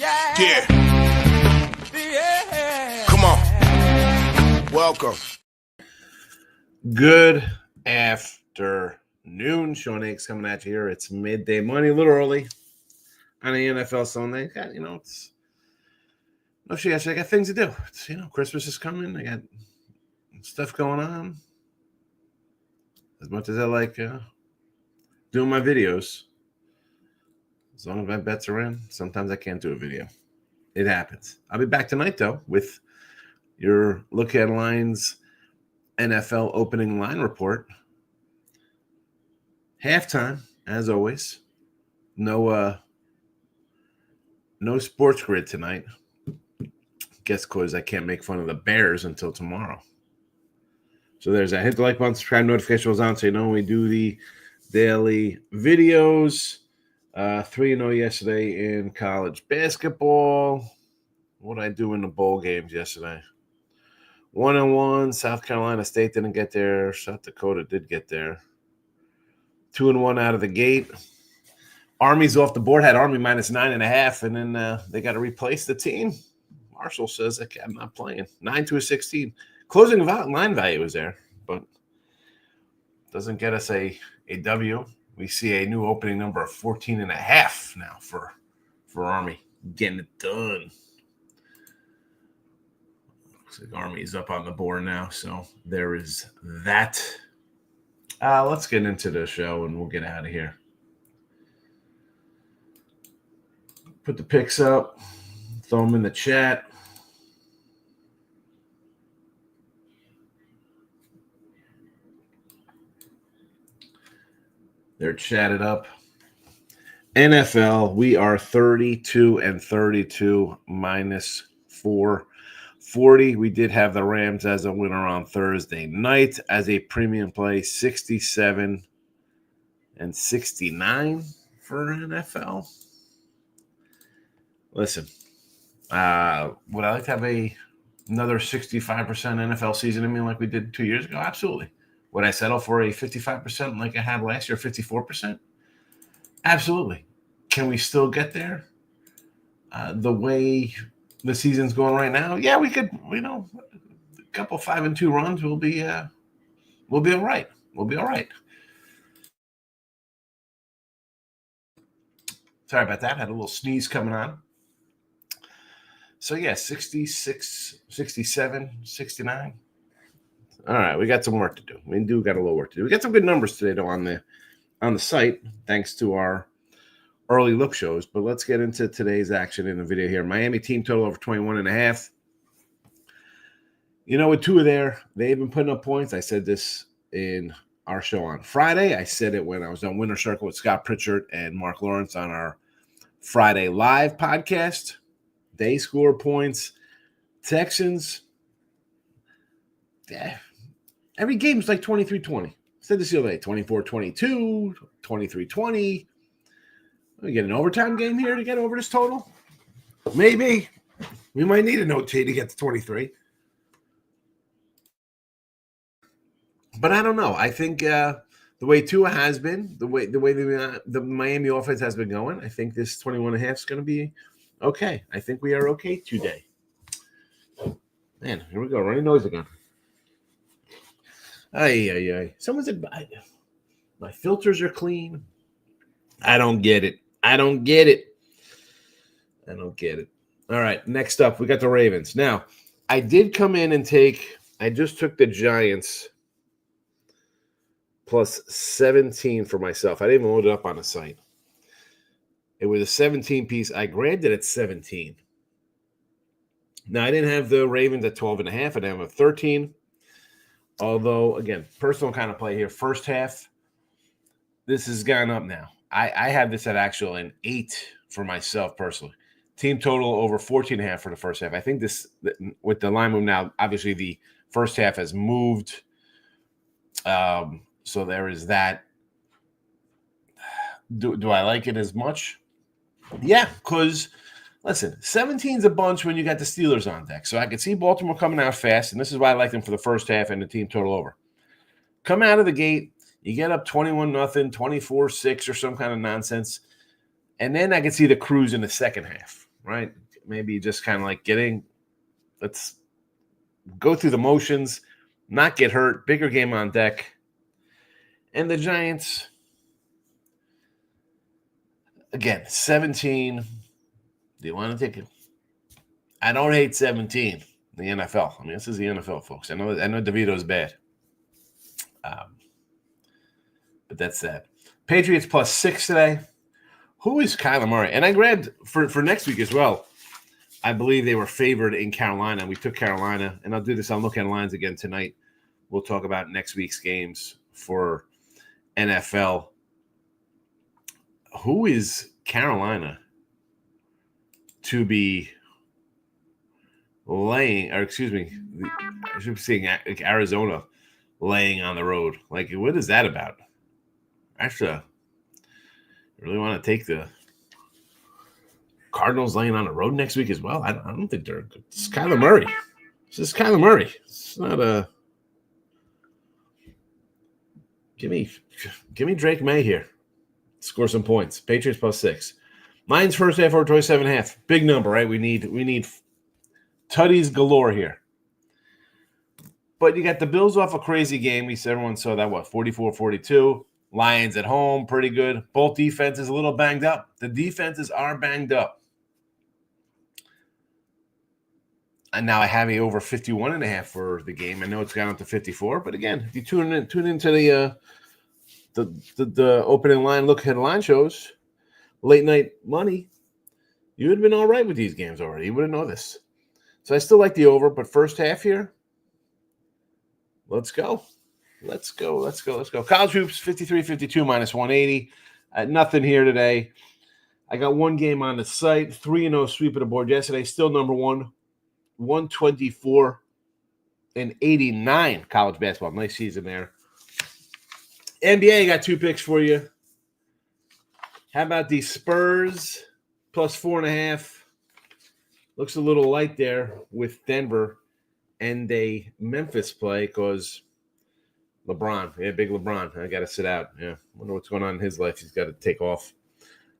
Yeah. Come on. Welcome. Good afternoon. Sean Higgs coming at you here. It's midday money, a little early on the NFL Sunday. Got, it's no shit. I got things to do. It's, Christmas is coming. I got stuff going on. As much as I like doing my videos, as long as my bets are in, sometimes I can't do a video. It happens. I'll be back tonight, though, with your Look at Lines NFL opening line report. Halftime, as always. No sports grid tonight. Guess because I can't make fun of the Bears until tomorrow. So there's that. Hit the like button, subscribe, notifications on so you know when we do the daily videos. 3-0 yesterday in college basketball. What did I do in the bowl games yesterday? 1-1. South Carolina State didn't get there. South Dakota did get there. 2-1 out of the gate. Army's off the board. Had Army minus 9.5, and then they got to replace the team. Marshall says, okay, I'm not playing. 9-16. Closing line value is there, but doesn't get us a W. We see a new opening number of 14.5 now for Army. Getting it done. Looks like Army's up on the board now, so there is that. Let's get into the show, and we'll get out of here. Put the picks up. Throw them in the chat. They're chatted up. NFL, we are 32-32 minus 440. We did have the Rams as a winner on Thursday night as a premium play, 67-69 for NFL. Listen, would I like to have another 65% NFL season in me like we did 2 years ago? Absolutely. Would I settle for a 55% like I had last year, 54%? Absolutely. Can we still get there? The way the season's going right now, yeah, we could. A couple 5-2 runs will be all right. We'll be all right. Sorry about that. Had a little sneeze coming on. So yeah, 66, 67, 69. All right, we got some work to do. We do got a little work to do. We got some good numbers today, though, on the site, thanks to our early look shows. But let's get into today's action in the video here. Miami team total over 21.5. With Tua there, they've been putting up points. I said this in our show on Friday. I said it when I was on Winner Circle with Scott Pritchard and Mark Lawrence on our Friday Live podcast. They score points. Texans, every game is like 23-20. I said this the other day, 24-22, 23-20. We get an overtime game here to get over this total? Maybe. We might need an OT to get to 23. But I don't know. I think the way Tua has been, the way the Miami offense has been going, I think this 21.5 is going to be okay. I think we are okay today. Man, here we go. Running nose again. Ay. Someone said, my filters are clean. I don't get it. All right, next up, we got the Ravens. Now, I did come in and I just took the Giants plus 17 for myself. I didn't even load it up on the site. It was a 17 piece. I grabbed it at 17. Now, I didn't have the Ravens at 12.5. I didn't have a 13. Although, again, personal kind of play here. First half, this has gone up now. I have this at actually an 8 for myself personally. Team total over 14.5 for the first half. I think this, with the line move now, obviously the first half has moved. So there is that. Do I like it as much? Yeah, because, listen, 17's a bunch when you got the Steelers on deck. So I could see Baltimore coming out fast, and this is why I like them for the first half and the team total over. Come out of the gate, you get up 21-0, 24-6 or some kind of nonsense, and then I can see the cruise in the second half. right? Maybe just kind of like let's go through the motions, not get hurt, bigger game on deck. And the Giants, again, 17. Do you want to take it? I don't hate 17 in the NFL. I mean, this is the NFL, folks. I know DeVito's bad. But that's that. Patriots +6 today. Who is Kyler Murray? And I grabbed for next week as well. I believe they were favored in Carolina. We took Carolina, and I'll do this. I'll look at lines again tonight. We'll talk about next week's games for NFL. Who is Carolina to be laying, or excuse me, I should be saying Arizona laying on the road? Like, what is that about? Actually, I really want to take the Cardinals laying on the road next week as well. I don't think they're good. It's Kyler Murray. It's just Kyler Murray. It's not a. Give me Drake May here. Score some points. Patriots +6. Lions first half over 27.5. Big number, right? We need tutties galore here. But you got the Bills off a crazy game. Everyone saw that, 44-42. Lions at home, pretty good. Both defenses a little banged up. The defenses are banged up. And now I have a over 51.5 for the game. I know it's gone up to 54, but again, if you tune into the opening line, look ahead line shows, late night money, you would have been all right with these games already. You wouldn't know this. So I still like the over, but first half here, let's go. Let's go. College hoops, 53-52 -180. Nothing here today. I got one game on the site, 3-0 sweep of the board yesterday. Still number one, 124-89 college basketball. Nice season there. NBA, I got 2 picks for you. How about the Spurs +4.5? Looks a little light there with Denver and a Memphis play because LeBron. Yeah, big LeBron. I got to sit out. Yeah, wonder what's going on in his life. He's got to take off.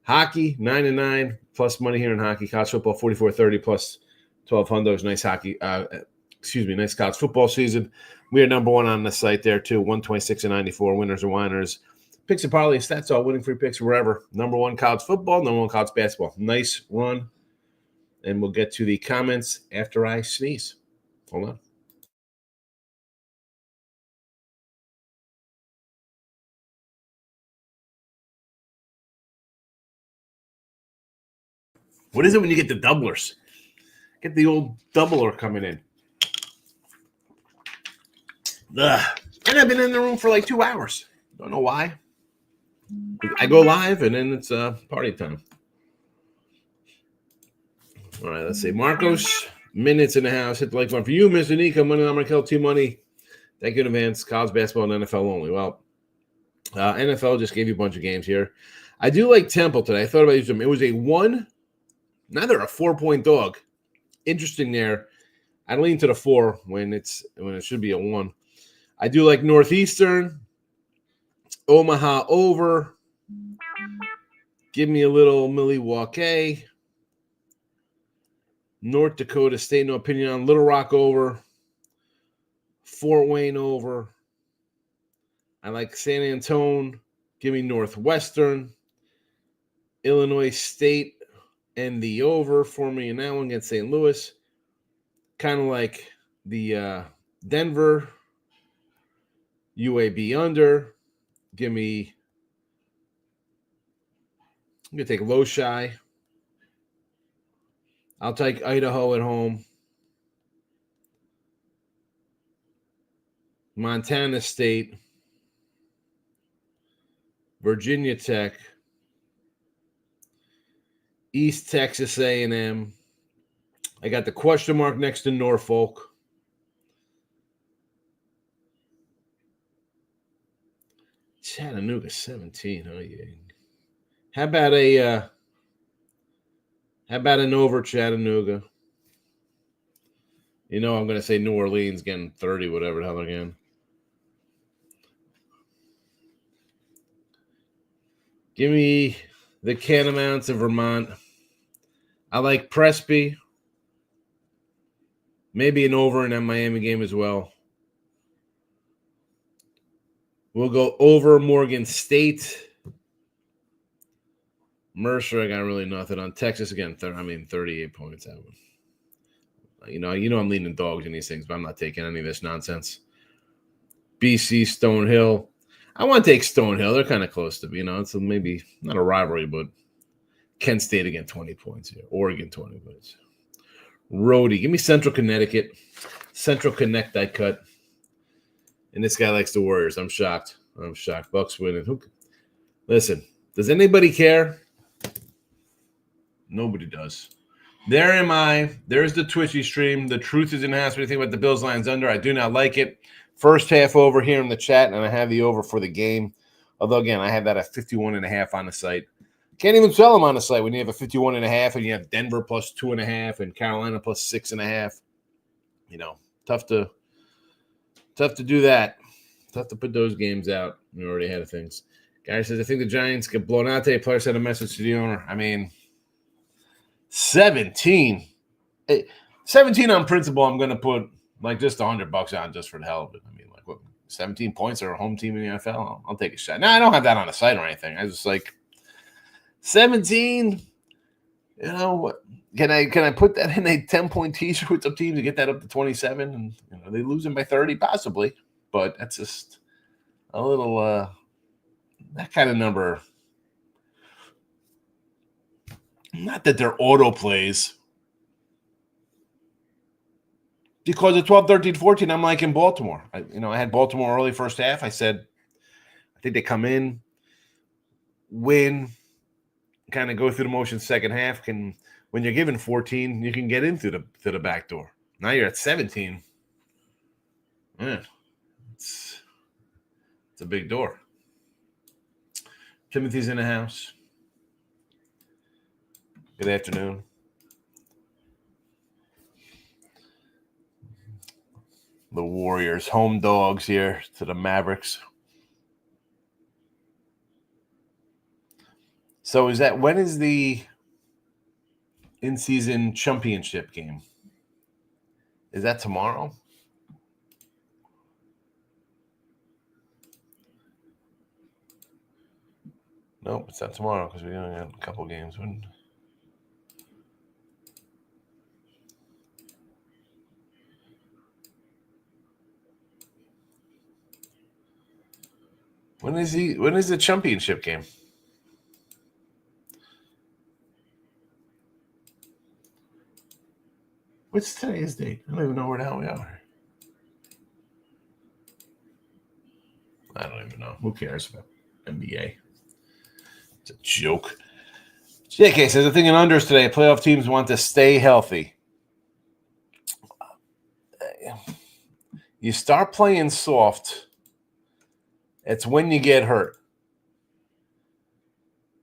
Hockey, 9-9, plus money here in hockey. College football, 44-30, plus 12 hundos. Nice hockey. Nice college football season. We are number one on the site there, too. 126-94. Winners are whiners. Picks and parlay stats, all winning free picks wherever. Number one college football, number one college basketball. Nice run. And we'll get to the comments after I sneeze. Hold on. What is it when you get the doublers? Get the old doubler coming in. Ugh. And I've been in the room for like 2 hours. Don't know why. I go live and then it's party time. All right, let's see. Marcos, minutes in the house. Hit the like button for you, Mr. Nico. Money on Markel, Team Money. Thank you in advance. College basketball and NFL only. Well, NFL just gave you a bunch of games here. I do like Temple today. I thought about using them. It was a 1. Now they're a 4-point dog. Interesting there. I lean to the 4 when it should be a 1. I do like Northeastern. Omaha over. Give me a little Milwaukee. North Dakota State, no opinion on. Little Rock over. Fort Wayne over. I like San Antonio. Give me Northwestern. Illinois State and the over for me in that one against St. Louis. Kind of like the Denver UAB under. I'm going to take Loshi. I'll take Idaho at home. Montana State. Virginia Tech. East Texas A&M. I got the question mark next to Norfolk. Chattanooga 17. Oh yeah. How about an over Chattanooga? You know I'm going to say New Orleans getting 30, whatever the hell again. Give me the Catamounts of Vermont. I like Presby. Maybe an over in that Miami game as well. We'll go over Morgan State. Mercer, I got really nothing on. Texas again. 38 points. You know, I'm leaning dogs in these things, but I'm not taking any of this nonsense. BC Stonehill. I want to take Stonehill. They're kind of close to me. It's maybe not a rivalry, but Kent State again, 20 points here. Oregon, 20 points. Rhody. Give me Central Connecticut. Central Connect, I cut. And this guy likes the Warriors. I'm shocked. Bucks winning. Listen, does anybody care? Nobody does. There am I. There's the Twitchy stream. The truth is in the house. What do you think about the Bills Lions under? I do not like it. First half over here in the chat, and I have the over for the game. Although, again, I have that at 51.5 on the site. Can't even sell them on the site when you have a 51.5 and you have Denver plus 2.5 and Carolina plus 6.5. Tough to do that. Tough to put those games out. We already had things. Guy says, I think the Giants get blown out today. Player sent a message to the owner. 17. 17 on principle, I'm going to put just $100 on just for the hell of it. 17 points or a home team in the NFL? I'll take a shot. Now, I don't have that on the site or anything. I just 17. What? Can I put that in a 10-point T-shirt with some teams to get that up to 27? And they lose them by 30, possibly. But that's just a little that kind of number. Not that they're auto plays. Because at 12, 13, 14, I'm in Baltimore. I had Baltimore early first half. I said, I think they come in, win, kind of go through the motion second half. When you're given 14, you can get into the back door. Now you're at 17. Man, it's a big door. Timothy's in the house. Good afternoon. The Warriors, home dogs here to the Mavericks. So when is the in-season championship game? Is that tomorrow? Nope, it's not tomorrow because we only got a couple games. When is the championship game? What's today's date? I don't even know where the hell we are. I don't even know. Who cares about NBA? It's a joke. JK says, I think in unders today, playoff teams want to stay healthy. You start playing soft, it's when you get hurt.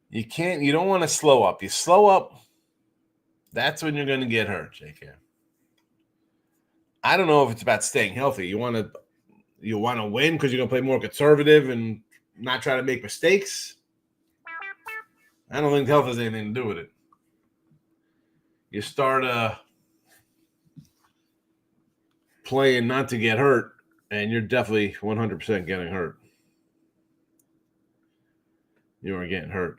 You don't want to slow up. You slow up, that's when you're going to get hurt, JK. I don't know if it's about staying healthy. You want to win because you're going to play more conservative and not try to make mistakes. I don't think health has anything to do with it. You start playing not to get hurt, and you're definitely 100% getting hurt. You are getting hurt.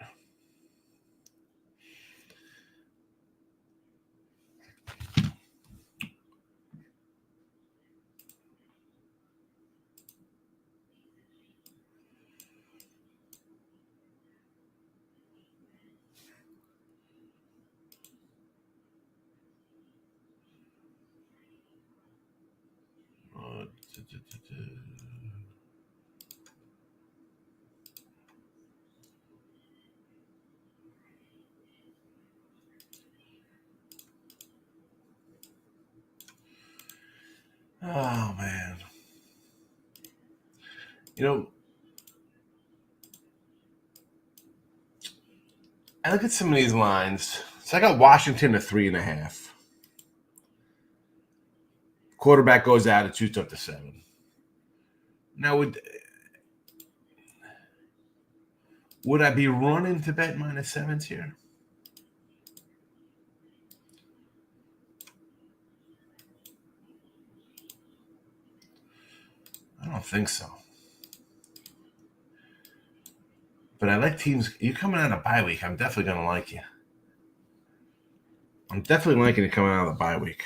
Oh, man. I look at some of these lines. So I got Washington at 3.5. Quarterback goes out, it shoots up to 7. Now, would I be running to bet -7s here? don't think so. But I like teams. You coming out of bye week, I'm definitely going to like you. I'm definitely liking it coming out of the bye week.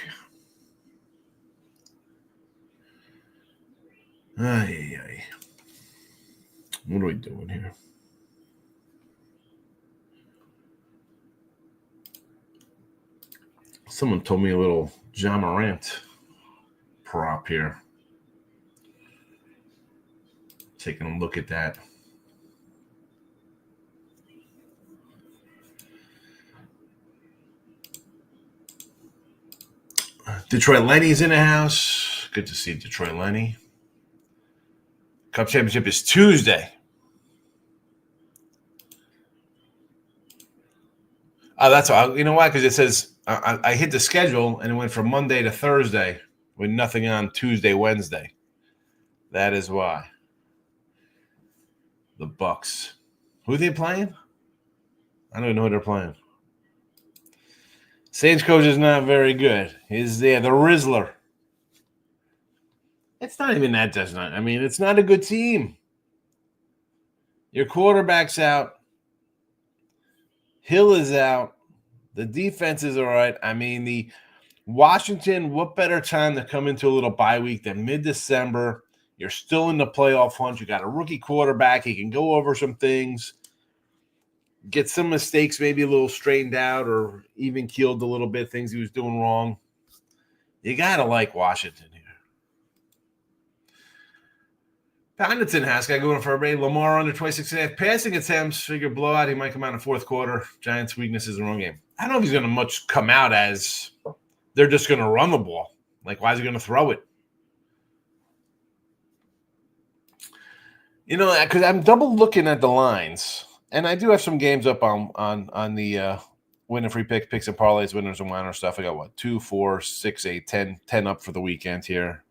Ay. What are we doing here? Someone told me a little John Morant prop here. Taking a look at that. Detroit Lenny's in the house. Good to see Detroit Lenny. Cup Championship is Tuesday. Oh, that's all. You know why? Because it says I hit the schedule and it went from Monday to Thursday with nothing on Tuesday, Wednesday. That is why. The Bucks. Who are they playing? I don't even know who they're playing. Saints coach is not very good. He's there, the Rizzler. It's not even that, does not. I mean, it's not a good team. Your quarterback's out. Hill is out. The defense is all right. I mean, the Washington, what better time to come into a little bye week than mid-December? You're still in the playoff hunt. You got a rookie quarterback. He can go over some things, get some mistakes maybe a little straightened out or even keeled a little bit, things he was doing wrong. You got to like Washington here. Condon has got going for everybody. Lamar under 26.5 passing attempts. Figure blowout. He might come out in the fourth quarter. Giants' weakness is the run game. I don't know if he's going to much come out as they're just going to run the ball. Like, why is he going to throw it? You know, because I'm double looking at the lines, and I do have some games up on the winning free picks and parlays, winners and winners stuff. I got 2, 4, 6, 8, 10 up for the weekend here,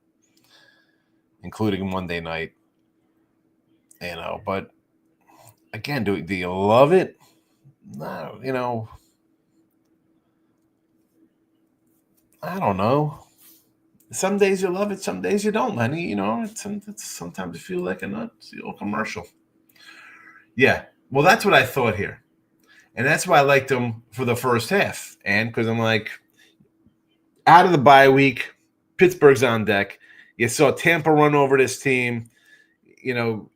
including Monday night. You know, but again, do you love it? No, you know, I don't know. Some days you love it, some days you don't, Lenny. You know, it's sometimes you feel like a nut. It's the old commercial. Yeah, well, that's what I thought here. And that's why I liked them for the first half. And because I'm like, out of the bye week, Pittsburgh's on deck. You saw Tampa run over this team. You know,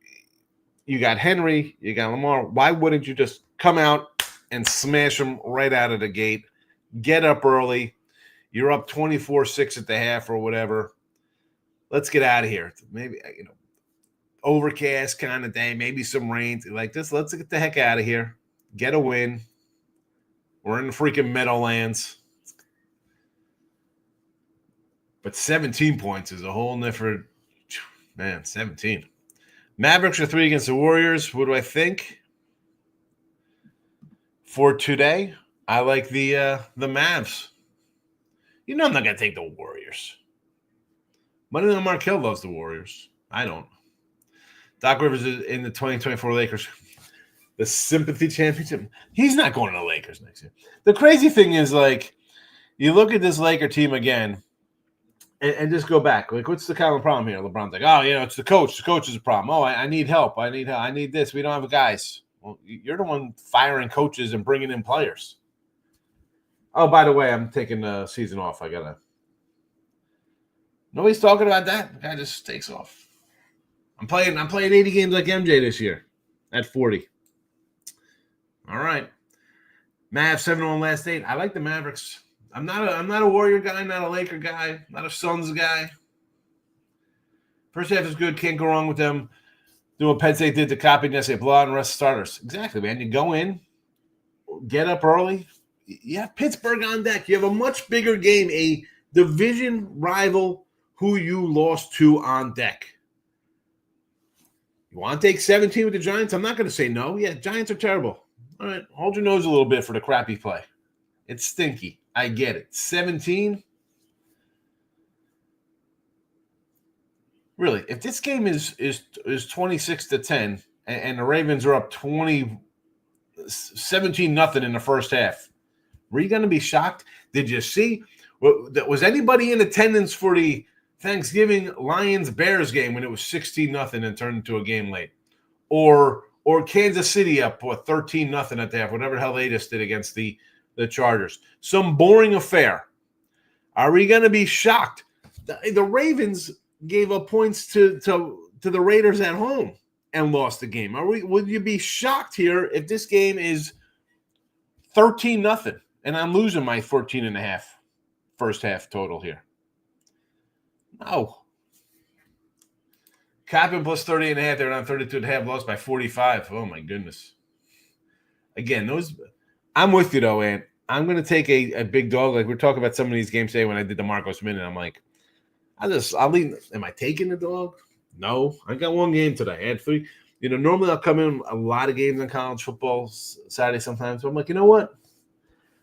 you got Henry, you got Lamar. Why wouldn't you just come out and smash them right out of the gate? Get up early. You're up 24-6 at the half or whatever. Let's get out of here. Maybe, you know, overcast kind of day, maybe some rain. Like this, let's get the heck out of here. Get a win. We're in the freaking Meadowlands. But 17 points is a whole different, man, 17. Mavericks are 3 against the Warriors. What do I think? For today, I like the Mavs. You know I'm not going to take the Warriors. Money on Markel loves the Warriors. I don't. Doc Rivers is in the 2024 Lakers. The sympathy championship. He's not going to the Lakers next year. The crazy thing is, like, you look at this Laker team again, and just go back. Like, what's the common problem here? LeBron's like, oh, you know, it's the coach. The coach is a problem. Oh, I need help. I need help. I need this. We don't have guys. Well, you're the one firing coaches and bringing in players. Oh, by the way, I'm taking the season off. Nobody's talking about that. The guy just takes off. I'm playing 80 games like MJ this year at 40. All right. Mavs 7-1 last 8. I like the Mavericks. I'm not a Warrior guy, not a Laker guy, not a Suns guy. First half is good. Can't go wrong with them doing what Penn State did to copy yesterday. Blow out and rest starters. Exactly, man. You go in, get up early. You have Pittsburgh on deck. You have a much bigger game, a division rival who you lost to on deck. You want to take 17 with the Giants? I'm not going to say no. Yeah, Giants are terrible. All right, hold your nose a little bit for the crappy play. It's stinky. I get it. 17? Really, if this game is 26-10 and the Ravens are up 17-0 in the first half, were you going to be shocked? Did you see? Was anybody in attendance for the Thanksgiving Lions-Bears game when it was 16-0 and turned into a game late. Or Kansas City up 13-0 at the half, whatever the hell they just did against the Chargers. Some boring affair. Are we going to be shocked? The Ravens gave up points to the Raiders at home and lost the game. Would you be shocked here if this game is 13-0 and I'm losing my 14.5 first half total here? No. Coppin plus 30.5. They're on 32.5. Lost by 45. Oh, my goodness. Again, I'm with you, though, Ant. I'm going to take a big dog. Like, we're talking about some of these games today when I did the Marcos Minute. I'm like, I'll leave. Am I taking the dog? No. I got one game today. I had 3. Normally I'll come in a lot of games on college football Saturday sometimes. So I'm like, you know what?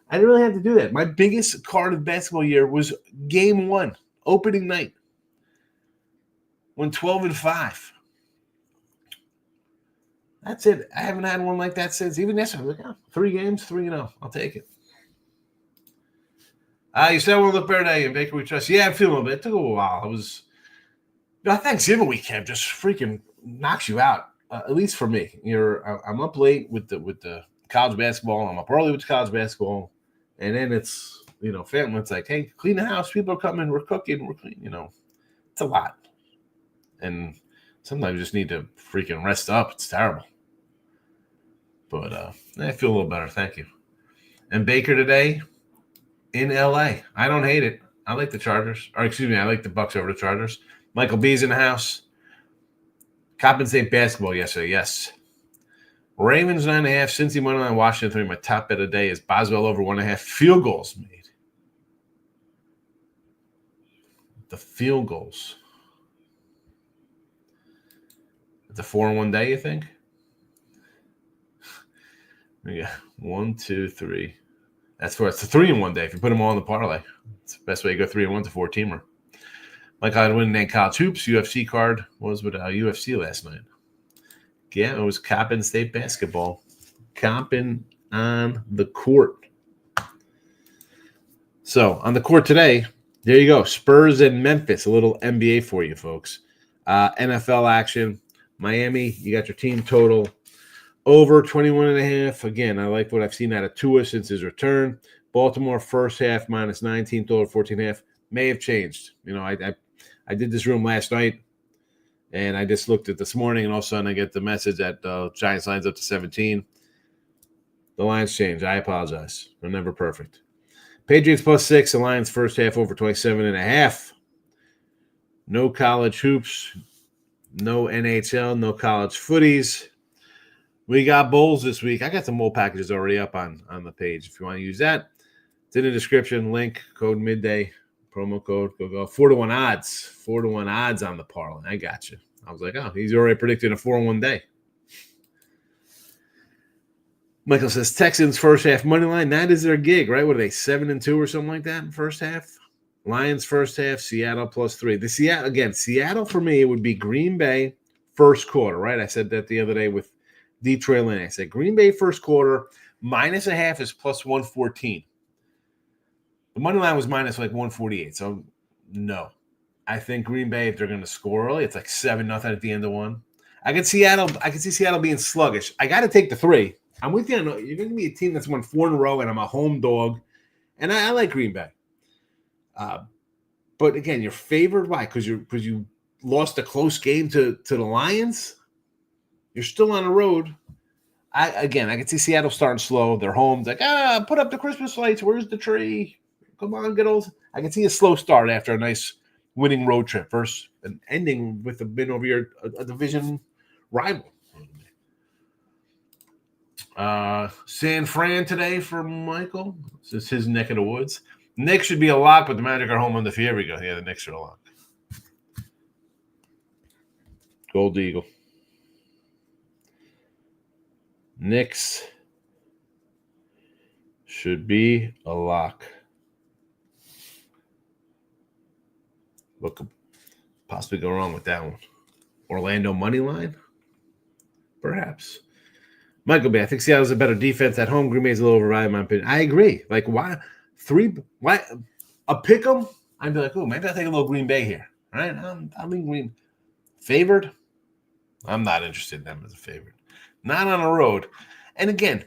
I didn't really have to do that. My biggest card of basketball year was game 1, opening night. Went 12-5. That's it. I haven't had one like that since. Even yesterday, I was like, 3 games, 3-0. I'll take it. You said I want to look better today, and Baker we trust. Yeah, I'm feeling a little bit. It took a little while. Thanksgiving weekend just freaking knocks you out. At least for me. I'm up late with the college basketball. I'm up early with the college basketball, and then it's family. It's like, hey, clean the house. People are coming. We're cooking. We're clean. It's a lot. And sometimes you just need to freaking rest up. It's terrible. But I feel a little better. Thank you. And Baker today in L.A. I don't hate it. I like the Chargers. Or excuse me, I like the Bucks over the Chargers. Michael B's in the house. Coppin State basketball yesterday. Yes. Ravens 9.5. Cincy money line. Washington 3. My top bet of the day is Boswell over 1.5. Field goals made. The field goals. It's a 4-in-1 day, you think? Yeah, 1, 2, 3. It's a 3-in-1 day if you put them all in the parlay. It's the best way to go 3-in-1 to 4-teamer. Like I had win in college hoops. UFC card was with UFC last night. Yeah, it was Coppin State basketball. Coppin on the court. So on the court today, there you go. Spurs and Memphis. A little NBA for you folks. NFL action. Miami, you got your team total over 21.5. Again, I like what I've seen out of Tua since his return. Baltimore first half -19, total 14.5. May have changed. I did this room last night, and I just looked at this morning, and all of a sudden I get the message that Giants lines up to 17. The lines changed. I apologize. They're never perfect. Patriots +6. The Lions first half over 27.5. No college hoops. No NHL, no college footies. We got bowls this week. I got some bowl packages already up on the page. If you want to use that, it's in the description. Link, code midday, promo code, go. 4-1 odds. 4-1 odds on the parlay. I got you. I was like, oh, he's already predicting a 4-1 day. Michael says Texans first half money line. That is their gig, right? What are they, 7-2 or something like that in first half? Lions first half, Seattle +3. Seattle for me, it would be Green Bay first quarter, right? I said that the other day with Detroit Lane. I said Green Bay first quarter, -0.5 is +114. The money line was minus like 148. So no. I think Green Bay, if they're going to score early, it's like 7-0 at the end of one. I can see Seattle being sluggish. I got to take the 3. I'm with you. You're going to be a team that's won 4 in a row, and I'm a home dog. And I like Green Bay. But again, you're favored. Why? Because you lost a close game to the Lions. You're still on the road. I can see Seattle starting slow. They're home. It's like, put up the Christmas lights. Where's the tree? Come on, get old. I can see a slow start after a nice winning road trip. First, and ending with a win over a division rival. San Fran today for Michael. This is his neck of the woods. Knicks should be a lock, but the Magic are home on the field. Here we go. Yeah, the Knicks are a lock. Gold Eagle. Knicks should be a lock. What could possibly go wrong with that one? Orlando money line? Perhaps. Michael B. I think Seattle's a better defense at home. Green Bay's a little overrated, in my opinion. I agree. Like, why? Why a pick 'em? I'd be like, oh, maybe I'll take a little Green Bay here. right? I mean, favored. I'm not interested in them as a favorite. Not on the road. And again,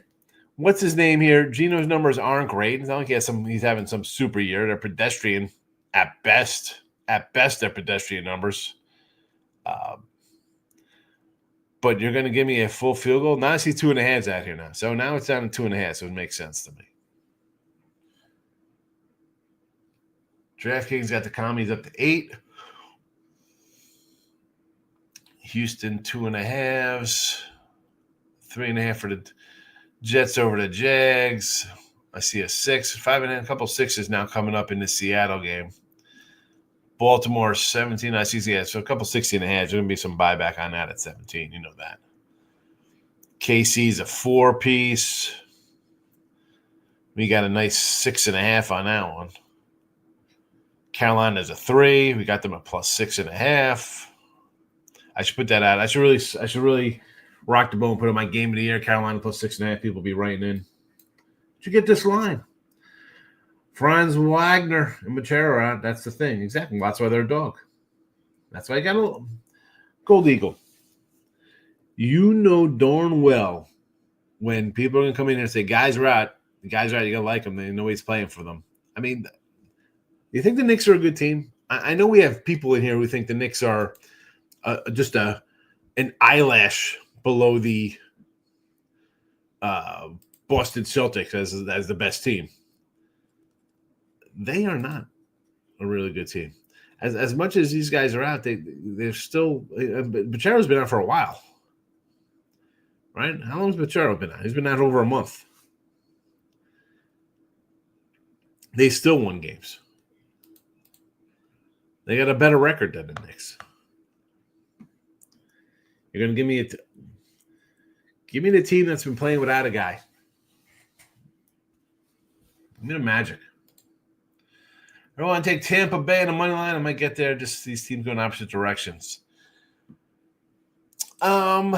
what's his name here? Gino's numbers aren't great. It's not like he's having some super year. They're pedestrian at best. At best, they're pedestrian numbers. But you're going to give me a full field goal? Now I see 2.5s out here now. So now it's down to 2.5, so it makes sense to me. DraftKings got the commies up to 8. Houston 2.5s. 3.5 for the Jets over the Jags. I see a 6. 5.5, a couple 6s now coming up in the Seattle game. Baltimore 17. I see, yeah, so a couple 16.5. There's going to be some buyback on that at 17. You know that. KC's a 4-piece. We got a nice 6.5 on that one. Carolina's a 3. We got them at plus 6.5. I should put that out. I should really rock the boat and put in my game of the year. Carolina plus 6.5. People be writing in. Did you get this line? Franz Wagner and Machera, that's the thing. Exactly. That's why they're a dog. That's why I got a Gold Eagle. You know darn well when people are going to come in here and say, guys are out. The guys are out. You're going to like them. They know he's playing for them. I mean, you think the Knicks are a good team? I know we have people in here who think the Knicks are just an eyelash below the Boston Celtics as the best team. They are not a really good team. As much as these guys are out, they're still. Bachero's been out for a while, right? How long has Bachero been out? He's been out over a month. They still won games. They got a better record than the Knicks. You're going to give me the team that's been playing without a guy. Give me the Magic. I want to take Tampa Bay on the money line. I might get there. Just these teams going opposite directions. I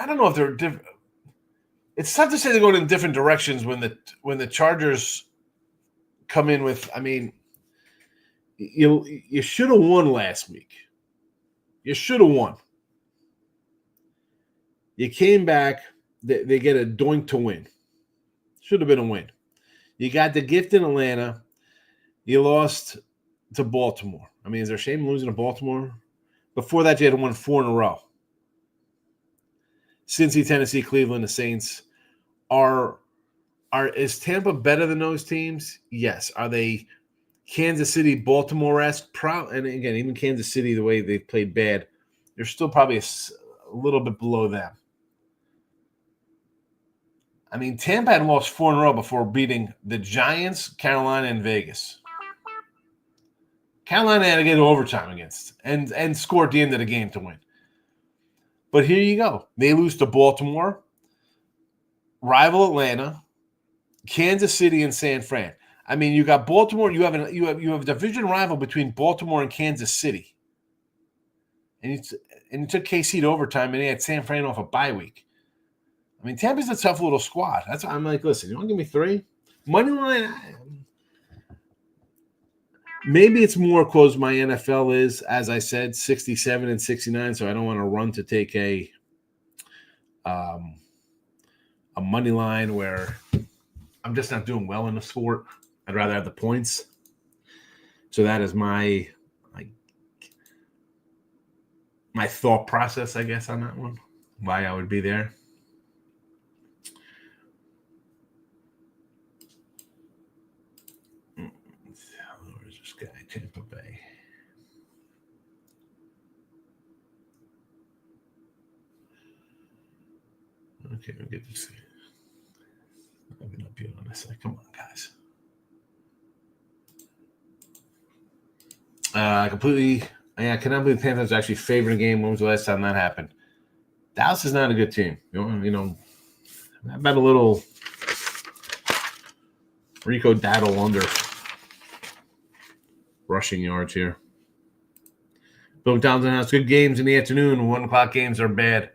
don't know if they're different. It's tough to say they're going in different directions when the Chargers come in with. I mean, you should have won last week. You should have won. You came back. They get a doink to win. Should have been a win. You got the gift in Atlanta. You lost to Baltimore. I mean, is there a shame losing to Baltimore? Before that, you had won 4 in a row. Cincy, Tennessee, Cleveland, the Saints. Is Tampa better than those teams? Yes. Are they Kansas City, Baltimore-esque? And again, even Kansas City, the way they played bad, they're still probably a little bit below them. I mean, Tampa had lost 4 in a row before beating the Giants, Carolina, and Vegas. Carolina had to get overtime against and score at the end of the game to win. But here you go. They lose to Baltimore, rival Atlanta, Kansas City, and San Fran. I mean, you got Baltimore. You have a division rival between Baltimore and Kansas City, and you took KC to overtime, and they had San Fran off a bye week. I mean, Tampa's a tough little squad. That's why I'm like, listen, you want to give me 3? Money line, maybe it's more because my NFL is, as I said, 67 and 69, so I don't want to run to take a money line where I'm just not doing well in the sport. I'd rather have the points. So that is my thought process, I guess, on that one, why I would be there. Where's this guy? Tampa Bay. Okay, we'll get this. I'm going to be on this side. Come on, guys. I cannot believe the Panthers actually favored a game. When was the last time that happened? Dallas is not a good team. You know, I bet a little Rico Daddle under rushing yards here. Bill Townsend has good games in the afternoon. 1 o'clock games are bad.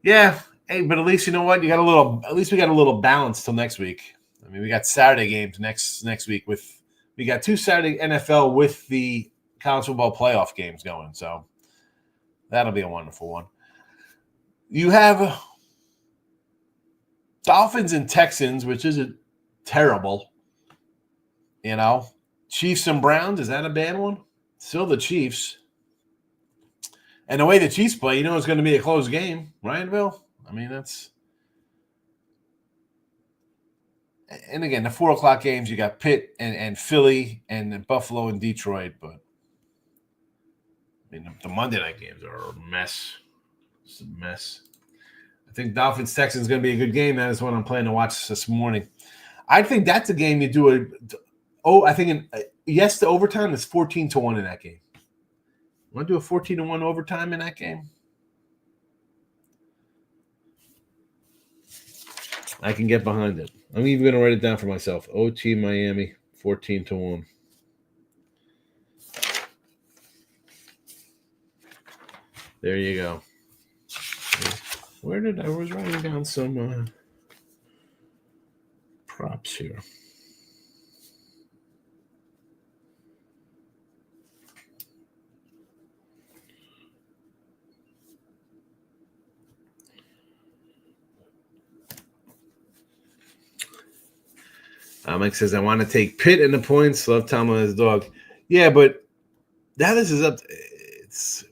Yeah, hey, but at least you know what? You got at least we got a little balance till next week. I mean, we got Saturday games next week with We got 2 Saturday NFL with the college football playoff games going, so that'll be a wonderful one. You have Dolphins and Texans, which isn't terrible. You know, Chiefs and Browns, is that a bad one? Still the Chiefs. And the way the Chiefs play, you know it's going to be a close game, right, Bill? I mean, that's... And again, the 4 o'clock games, you got Pitt and Philly and Buffalo and Detroit. But, I mean, the Monday night games are a mess. It's a mess. I think Dolphins-Texans is going to be a good game. That is what I'm planning to watch this morning. I think that's a game you do yes to overtime. It's 14-1 in that game. Want to do a 14-1 overtime in that game? I can get behind it. I'm even going to write it down for myself. OT Miami, 14-1. There you go. I was writing down some props here. Mike says, I want to take Pitt in the points. Love Tom and his dog. Yeah, but now this is up.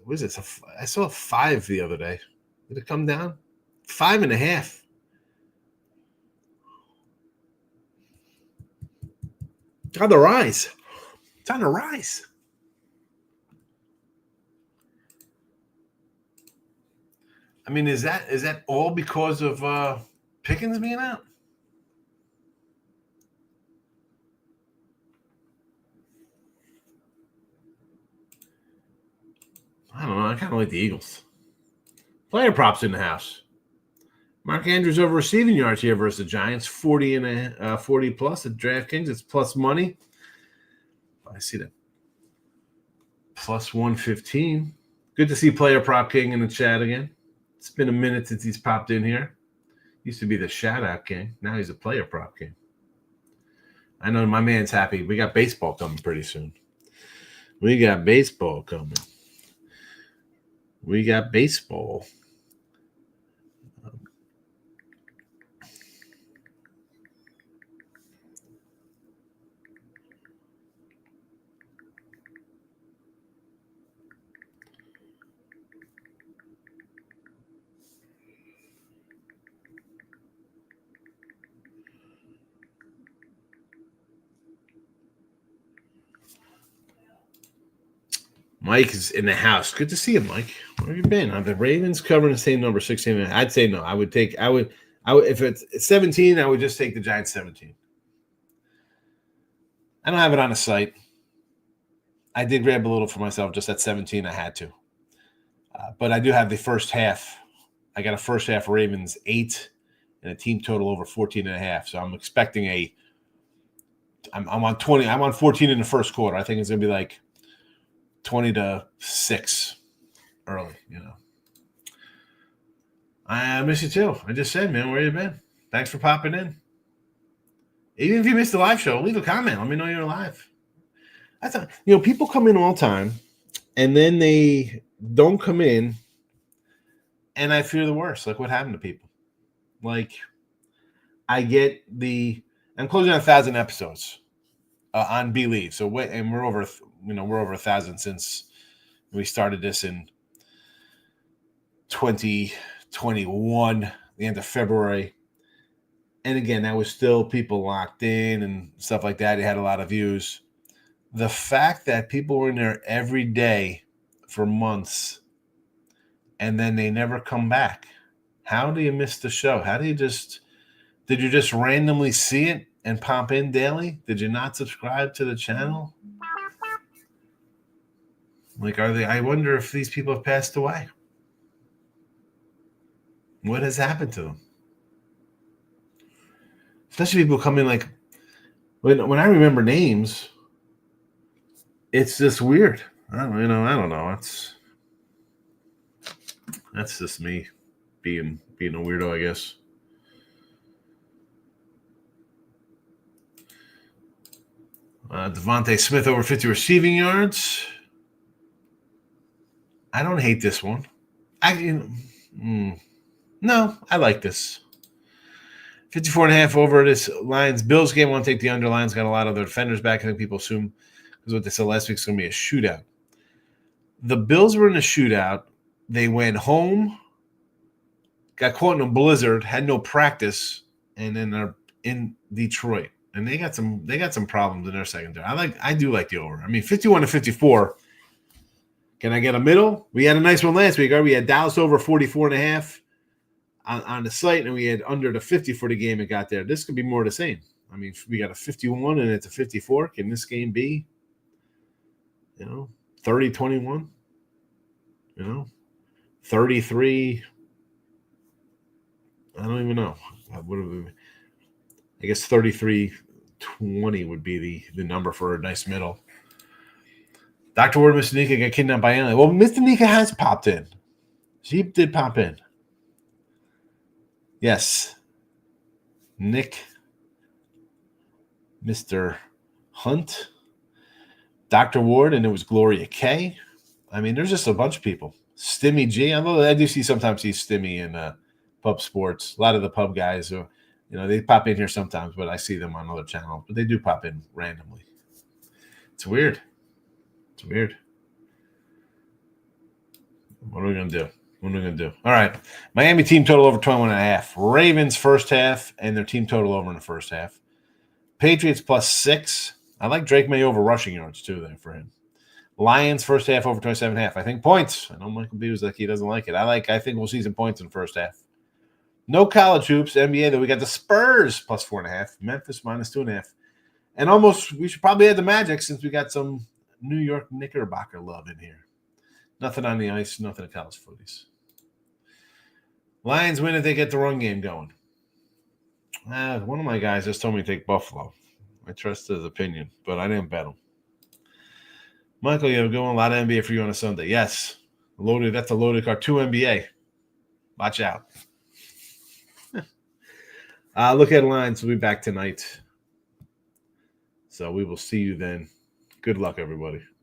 What is it? I saw a 5 the other day. Did it come down? 5.5. It's on the rise. It's on the rise. I mean, is that all because of Pickens being out? I don't know. I kind of like the Eagles. Player props in the house. Mark Andrews over receiving yards here versus the Giants. 40 plus at DraftKings. It's plus money. I see that. Plus 115. Good to see Player Prop King in the chat again. It's been a minute since he's popped in here. Used to be the shout-out king. Now he's a Player Prop King. I know my man's happy. We got baseball coming pretty soon. We got baseball coming. Mike is in the house. Good to see you, Mike. Where have you been? Are the Ravens covering the same number, 16? I'd say no. I would if it's 17, I would just take the Giants 17. I don't have it on the site. I did grab a little for myself just at 17. I had to. But I do have the first half. I got a first half Ravens 8 and a team total over 14.5. So I'm expecting I'm on 20. I'm on 14 in the first quarter. I think it's going to be like 20-6 early, you know. I miss you too. I just said, man, where you been? Thanks for popping in. Even if you missed the live show, leave a comment. Let me know you're live. People come in all the time, and then they don't come in, and I fear the worst. Like what happened to people? Like I'm closing on 1,000 episodes on Believe. So we're over 1,000 since we started this in 2021, the end of February. And again, that was still people locked in and stuff like that. It had a lot of views. The fact that people were in there every day for months and then they never come back. How do you miss the show? Did you just randomly see it and pop in daily? Did you not subscribe to the channel? Like, I wonder if these people have passed away. What has happened to them? Especially people come in like, when I remember names, it's just weird. I don't know. That's just me being a weirdo, I guess. Devontae Smith over 50 receiving yards. I don't hate this one. No, I like this. 54.5 over this Lions-Bills game. I want to take the under. Lions got a lot of their defenders back. I think people assume, because what they said last week is going to be a shootout. The Bills were in a shootout. They went home, got caught in a blizzard, had no practice, and then they're in Detroit. And they got some problems in their secondary. I do like the over. I mean, 51-54. Can I get a middle? We had a nice one last week. We had Dallas over 44.5 on the site, and we had under the 50 for the game it got there. This could be more of the same. I mean, we got a 51 and it's a 54. Can this game be, 30-21? 33. I don't even know. I guess 33-20 would be the number for a nice middle. Dr. Ward, Mr. Nika got kidnapped by alien. Well, Mr. Nika has popped in. She did pop in. Yes. Nick, Mr. Hunt, Dr. Ward, and it was Gloria K. I mean, there's just a bunch of people. Stimmy G. I do sometimes see Stimmy in pub sports. A lot of the pub guys, they pop in here sometimes, but I see them on other channels. But they do pop in randomly. It's weird. What are we going to do? All right. Miami team total over 21.5. Ravens first half and their team total over in the first half. Patriots +6. I like Drake May over rushing yards too there for him. Lions first half over 27.5. I think points. I know Michael B was like he doesn't like it. I think we'll see some points in the first half. No college hoops. NBA though, we got the Spurs +4.5. Memphis -2.5. And almost we should probably add the Magic since we got some New York Knickerbocker love in here. Nothing on the ice, nothing at college footies. Lions win if they get the run game going. One of my guys just told me to take Buffalo. I trust his opinion, but I didn't bet him. Michael, you have going a lot of NBA for you on a Sunday. Yes. That's a loaded card. 2 NBA. Watch out. Look at lines. We'll be back tonight. So we will see you then. Good luck, everybody.